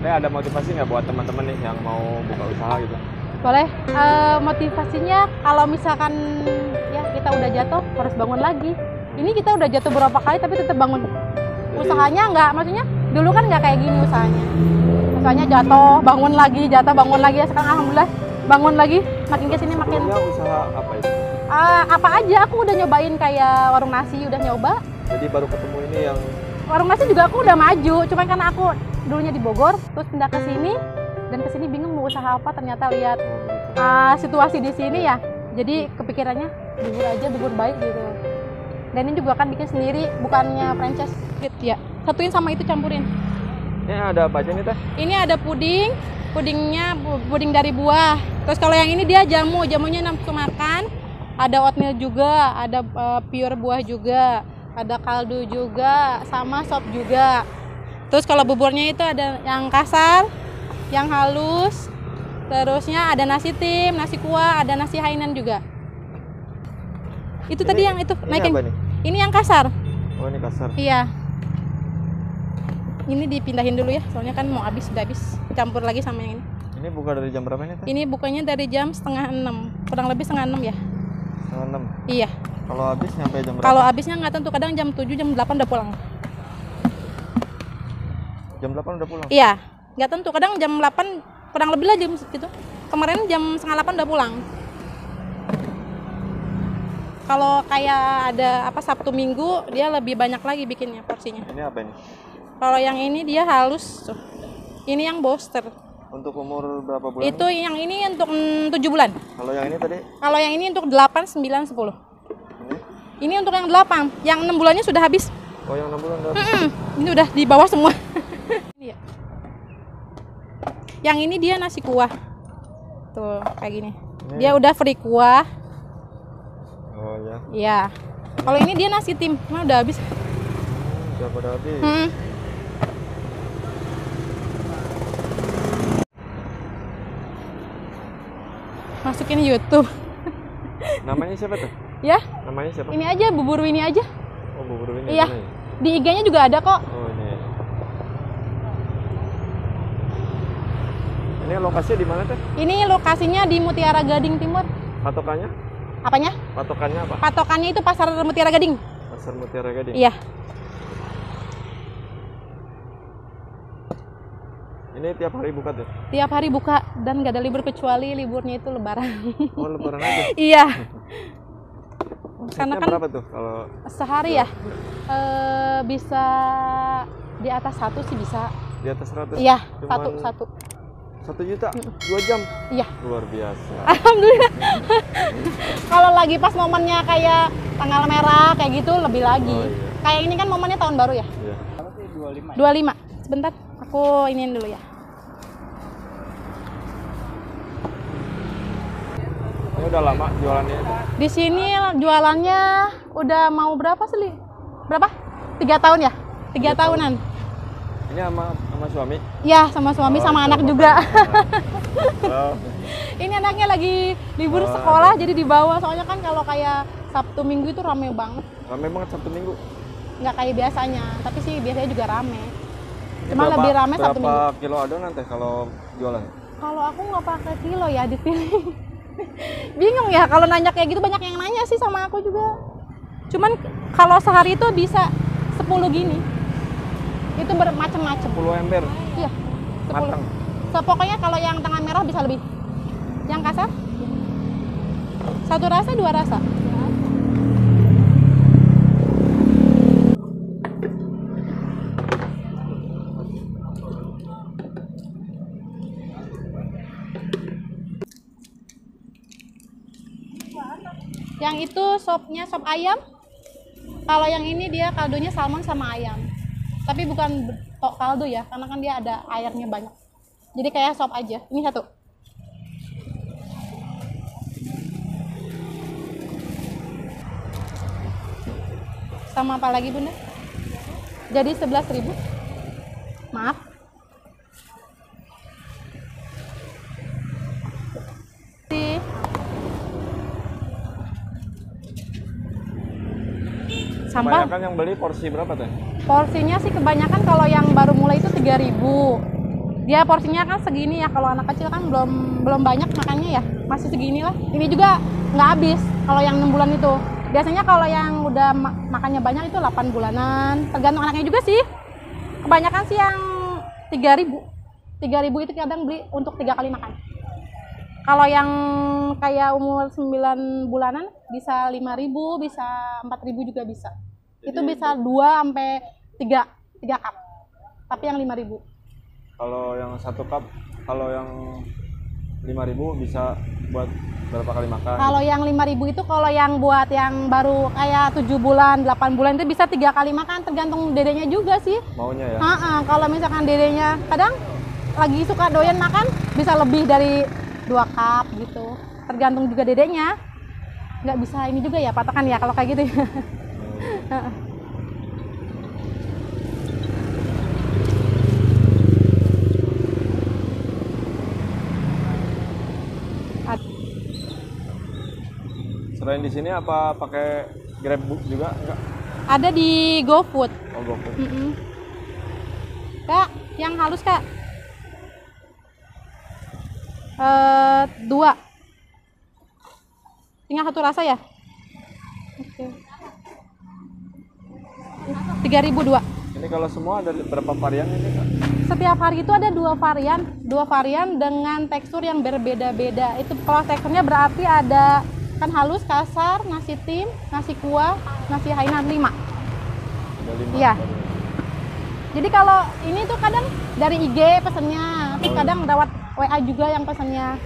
Ada motivasi nggak buat teman-teman nih yang mau buka usaha gitu? Boleh. Motivasinya kalau misalkan ya kita udah jatuh harus bangun lagi. Ini kita udah jatuh berapa kali tapi tetap bangun. Usahanya nggak, maksudnya dulu kan nggak kayak gini usahanya. Usahanya jatuh, bangun lagi, jatuh, bangun lagi. Sekarang alhamdulillah bangun lagi. Makin kesini makin. Sebelumnya usaha apa itu? Apa aja, aku udah nyobain kayak warung nasi, udah nyoba. Jadi baru ketemu ini yang Warung nasi juga aku udah maju, cuman karena aku dulunya di Bogor, terus pindah ke sini dan ke sini bingung mau usaha apa, ternyata lihat situasi di sini ya. Jadi kepikirannya bubur aja, bubur baik gitu. Dan ini juga kan bikin sendiri, bukannya franchise gitu ya. Satuin sama itu campurin. ini ada apa aja nih teh? Ini ada puding, pudingnya puding dari buah. Terus kalau yang ini dia jamu, jamunya nafsu makan. Ada oatmeal juga, ada pure buah juga. Ada kaldu juga, sama sop juga. Terus kalau buburnya itu ada yang kasar, yang halus. Terusnya ada nasi tim, nasi kuah, ada nasi hainan juga. Itu tadi yang itu naikin. Apa nih? Ini yang kasar. Oh, ini kasar. Iya. Ini dipindahin dulu ya, soalnya kan mau habis, udah habis. Campur lagi sama yang ini. Ini buka dari jam berapa ini teh? Ini bukanya dari jam 5:30, kurang lebih 5:30 ya. 6. Iya. Kalau habis nyampe jam berapa? Kalau habisnya nggak tentu, kadang jam 7, jam 8 udah pulang. Jam 8 udah pulang? Iya, nggak tentu, kadang jam 8, kurang lebih lah jam segitu. Kemarin jam 7:30 udah pulang. Kalau kayak ada apa Sabtu Minggu, dia lebih banyak lagi bikinnya porsinya. Ini apa ini? Kalau yang ini dia halus tuh. Ini yang booster. Untuk umur berapa bulan? Itu yang ini untuk 7 bulan. Kalau yang ini tadi? Kalau yang ini untuk 8, 9, 10. Ini untuk yang 8, yang 6 bulannya sudah habis. Oh, yang 6 bulan udah. Ini udah di bawah semua. Iya. Yang ini dia nasi kuah. Tuh, kayak gini. Dia udah free kuah. Oh ya. Iya. Kalau ini dia nasi tim, nah udah habis. Udah pada habis. Masukin YouTube. Namanya siapa tuh? Ya, Namanya siapa? ini aja bubur Winnie aja. Oh, bubur ini. Iya. Di IG-nya juga ada kok. Oh, ini. Ini lokasinya di mana teh? Ini lokasinya di Mutiara Gading Timur. Patokannya? Apanya? Patokannya apa? Patokannya itu Pasar Mutiara Gading. Pasar Mutiara Gading. Iya. Ini tiap hari buka tuh? Tiap hari buka dan gak ada libur kecuali liburnya itu Lebaran. Oh, Lebaran aja? Iya. Karena Karena kan berapa tuh kalau sehari ya bisa di atas 1 sih bisa. di atas 100? Iya, Cuman 1 juta? 2 jam? Iya. Luar biasa. Alhamdulillah. Kalau lagi pas momennya kayak tanggal merah kayak gitu lebih lagi. Oh, iya. Kayak ini kan momennya tahun baru ya. Iya. 25. Sebentar, aku iniin dulu ya. Ini udah lama jualannya itu? Di sini jualannya udah mau berapa sih? Berapa? 3 tahun ya? 3 tahunan. Ini sama suami? Iya, sama suami sama anak juga. Oh. Ini anaknya lagi libur sekolah jadi dibawa, soalnya kan kalau kayak Sabtu Minggu itu rame banget. Rame banget Sabtu Minggu? Nggak kayak biasanya, tapi sih biasanya juga rame. Cuma lebih rame Sabtu Minggu. Berapa kilo adonan teh kalau jualan? Kalau aku nggak pakai kilo ya, dipilih. Bingung ya kalau nanya kayak gitu, banyak yang nanya sih sama aku juga. Cuman kalau sehari itu bisa 10 gini. Itu bermacam-macam. 10 ember? Iya, 10. Matang? Pokoknya kalau yang tengah merah bisa lebih. Yang kasar? 1 rasa, 2 rasa. Yang itu sopnya sop ayam. Kalau yang ini dia kaldunya salmon sama ayam. Tapi bukan tok kaldu ya, karena kan dia ada airnya banyak. Jadi kayak sop aja. Ini 1. Sama apa lagi Bunda? Jadi 11.000. Maaf. Sampah. Kebanyakan yang beli porsi berapa teh? Porsinya sih kebanyakan kalau yang baru mulai itu 3.000. Dia porsinya kan segini ya, kalau anak kecil kan belum banyak makannya ya, masih segini lah. Ini juga nggak habis kalau yang 6 bulan itu. Biasanya kalau yang udah makannya banyak itu 8 bulanan, tergantung anaknya juga sih. Kebanyakan sih yang 3.000 itu kadang beli untuk 3 kali makan. Kalau yang kayak umur 9 bulanan bisa 5.000, bisa 4.000 juga bisa. Jadi itu bisa 2 sampai 3 cup. Tapi yang 5.000. Kalau yang 1 cup, kalau yang 5.000 bisa buat berapa kali makan? Kalau yang 5.000 itu kalau yang buat yang baru kayak 7 bulan, 8 bulan itu bisa 3 kali makan, tergantung dedenya juga sih. Maunya ya? Kalau misalkan dedenya kadang lagi suka doyan makan, bisa lebih dari 2 cup gitu. Tergantung juga dedenya. Nggak bisa ini juga ya, patokan ya kalau kayak gitu ya. Selain di sini apa pakai GrabBook juga enggak? Ada di GoFood. Oh, GoFood. Kak, yang halus Kak. 2. Tinggal 1 rasa ya? Oke. 3.002. Ini kalau semua ada berapa varian ini Kak? Setiap hari itu ada 2 varian dengan tekstur yang berbeda-beda. Itu kalau teksturnya berarti ada kan halus, kasar, nasi tim, nasi kuah, nasi Hainan 5. Ada 5. Iya. Jadi kalau ini tuh kadang dari IG pesennya, terus kadang lewat WA juga yang pesennya.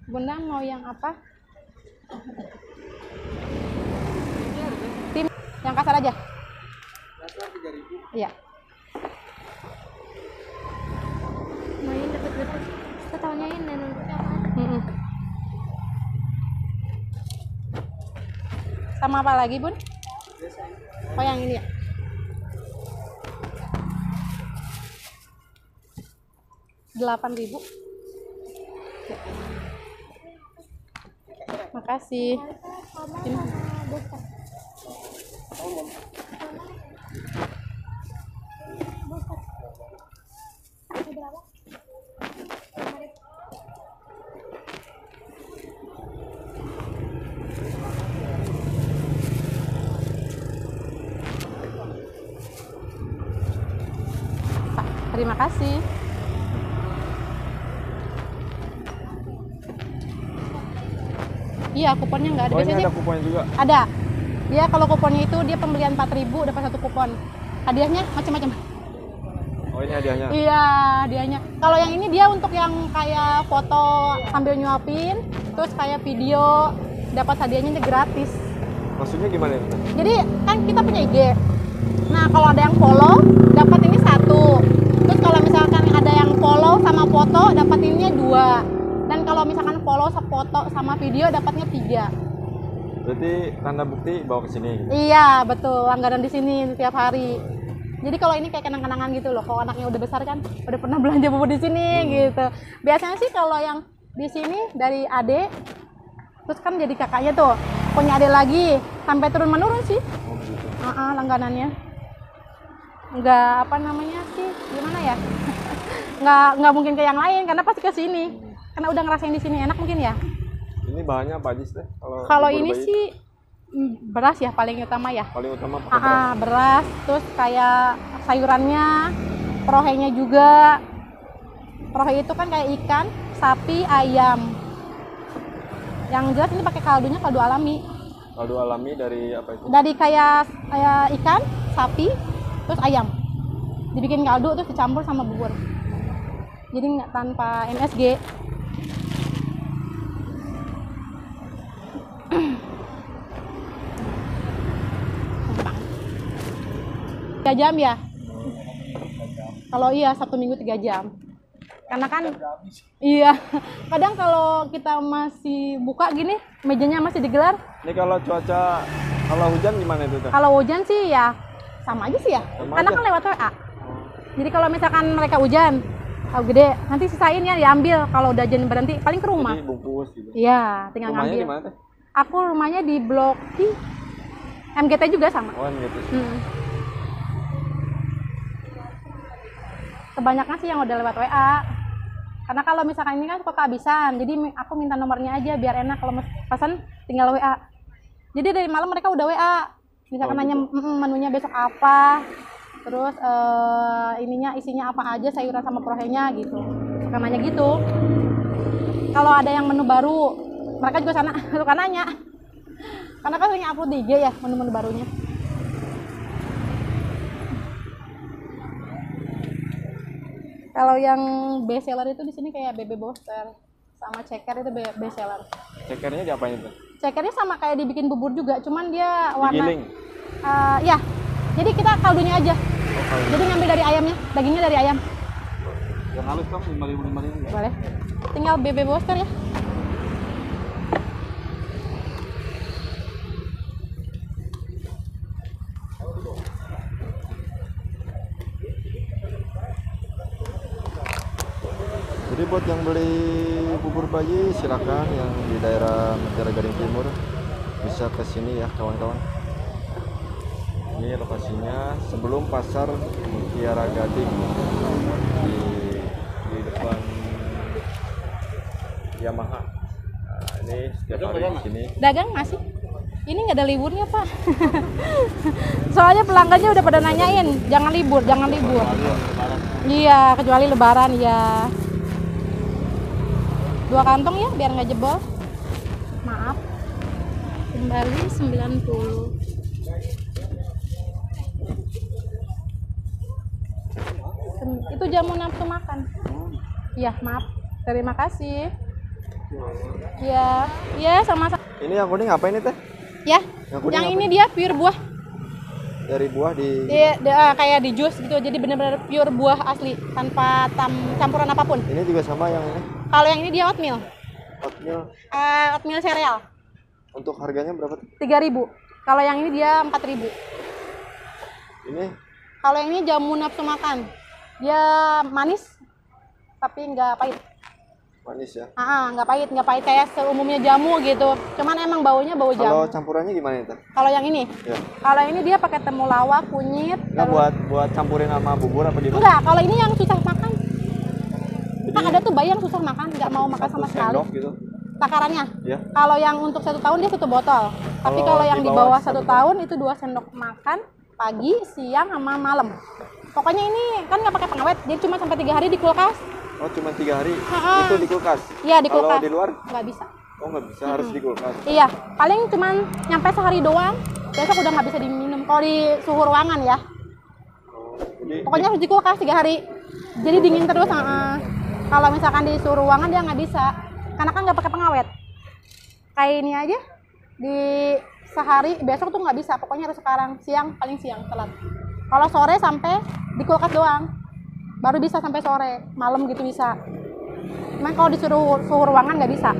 Bunda mau yang apa? Tim yang kasar aja. Kasar 3.000. Iya. Main deket-deket. Ketahunya ini Sama apa lagi Bun? Oh yang ini ya? Rp8.000. Makasih. Ini. Terima kasih. Iya, kuponnya nggak ada. Oh, ini Biasanya ada kuponnya juga? ada. Ya, kalau kuponnya itu dia pembelian 4.000 dapat 1 kupon. Hadiahnya macam-macam. Oh, ini hadiahnya? Iya, hadiahnya. Kalau yang ini dia untuk yang kayak foto sambil nyuapin, terus kayak video, dapat hadiahnya itu gratis. Maksudnya gimana itu? Jadi kan kita punya IG. Nah, kalau ada yang follow, dapat ini 1. Terus kalau misalkan ada yang follow sama foto, dapat ininya 2. Dan kalau misalkan follow foto sama video, dapatnya 3. Berarti tanda bukti bawa ke sini gitu? Iya, betul. Langganan di sini tiap hari. Jadi kalau ini kayak kenang-kenangan gitu loh. Kalau anaknya udah besar kan, udah pernah belanja bubur di sini gitu. Biasanya sih kalau yang di sini dari adik, terus kan jadi kakaknya tuh, punya adik lagi, sampai turun menurun sih. Oh, begitu. Langganannya. Nggak apa namanya sih, gimana ya? nggak mungkin ke yang lain karena pasti ke sini. Karena udah ngerasain di sini enak mungkin ya. Ini bahannya apa aja sih? Kalau ini sih beras ya paling utama ya. Paling utama pakai beras. Beras, terus kayak sayurannya, prohenya juga. Prohe itu kan kayak ikan, sapi, ayam. Yang jelas ini pakai kaldunya kaldu alami. Kaldu alami dari apa itu? Dari kayak ikan, sapi, terus ayam. Dibikin kaldu terus dicampur sama bubur. Jadi nggak tanpa MSG. 3 jam ya? Kalau iya Sabtu Minggu 3 jam. Karena kan iya, kadang kalau kita masih buka gini, mejanya masih digelar. Ini kalau cuaca, kalau hujan gimana itu Teh? Kalau hujan sih ya sama aja sih ya. Sama Karena aja. kan lewat WA. Jadi kalau misalkan mereka hujan, gede, nanti sisain ya diambil. Kalau udah hujan berhenti, paling ke rumah. Jadi bungkus gitu. Iya, tinggal Rumahnya ngambil. di mana Teh? Aku rumahnya di Blok MGT juga sama. Oh, gitu. kebanyakan sih yang udah lewat WA. Karena kalau misalkan ini kan suka kehabisan, jadi aku minta nomornya aja biar enak kalau pesan tinggal WA. Jadi dari malam mereka udah WA, misalkan nanya menunya besok apa, terus isinya apa aja, sayuran sama prohenya gitu. Suka nanya gitu. Kalau ada yang menu baru, mereka juga suka nanya. Karena kan sering upload di IG ya menu-menu barunya. Kalau yang best seller itu di sini kayak BB Boster sama ceker itu best seller. Cekernya diapain itu? Cekernya sama kayak dibikin bubur juga, cuman dia warna Digiling. Ya. Jadi kita kaldunya aja. Oh, kalau Jadi ngambil dari ayamnya, dagingnya dari ayam. yang halus kan 5.000 ya? Boleh. Tinggal BB Boster ya. Jadi buat yang beli bubur bayi silakan yang di daerah Mutiara Gading Timur bisa ke sini ya kawan-kawan. Ini lokasinya sebelum pasar Mutiara Gading di depan Yamaha. Nah, ini setiap hari di sini. Dagang masih? Ini nggak ada liburnya Pak. Soalnya pelanggannya udah pada nanyain, jangan libur, jangan libur. Iya, kecuali lebaran ya. 2 kantong ya biar nggak jebol. Maaf. Kembali 90. Itu jamu nafsu makan. Iya, maaf. Terima kasih. Ya, sama-sama. Ini yang kuning apa ini teh? Ya. Yang kuning Yang apa? ini dia pure buah. Dari buah di Kayak di jus gitu. Jadi benar-benar pure buah asli tanpa campuran apapun. ini juga sama yang ini. Kalau yang ini dia oatmeal. Oatmeal. Oatmeal sereal. Untuk harganya berapa tuh? 3.000. Kalau yang ini dia 4.000. Ini Kalau yang ini jamu nafsu makan. Dia manis tapi nggak pahit. manis ya. Nggak pahit kayak seumumnya jamu gitu. Cuman emang baunya bau Kalau jamu. campurannya gimana itu? Kalau yang ini, Ya. kalau ini dia pakai temulawak, kunyit. Nggak buat campurin sama bubur apa gimana? Enggak, kalau ini yang susah makan. Jadi Kan ada tuh bayi yang susah makan, nggak mau makan sama satu sekali. sendok gitu. Takarannya. Ya. Kalau yang untuk 1 tahun dia 1 botol. Tapi kalau yang di bawah 1 tahun itu 2 sendok makan pagi, siang, sama malam. Pokoknya ini kan nggak pakai pengawet, jadi cuma sampai 3 hari di kulkas. Oh cuma 3 hari. Ha-ha. Itu di kulkas. Iya di kulkas. Kalau di luar? Nggak bisa. Oh nggak bisa, harus di kulkas. Iya, paling cuman nyampe sehari doang. Besok udah nggak bisa diminum. Kalau di suhu ruangan ya. Oh, jadi Pokoknya harus di kulkas 3 hari. Jadi dingin terus. Kalau misalkan di suhu ruangan dia nggak bisa, karena kan nggak pakai pengawet. Kayak ini aja di sehari, besok tuh nggak bisa. Pokoknya harus sekarang siang, paling siang telat. Kalau sore sampai di kulkas doang, baru bisa sampai sore, malam gitu bisa. Cuman kalau di suhu ruangan nggak bisa.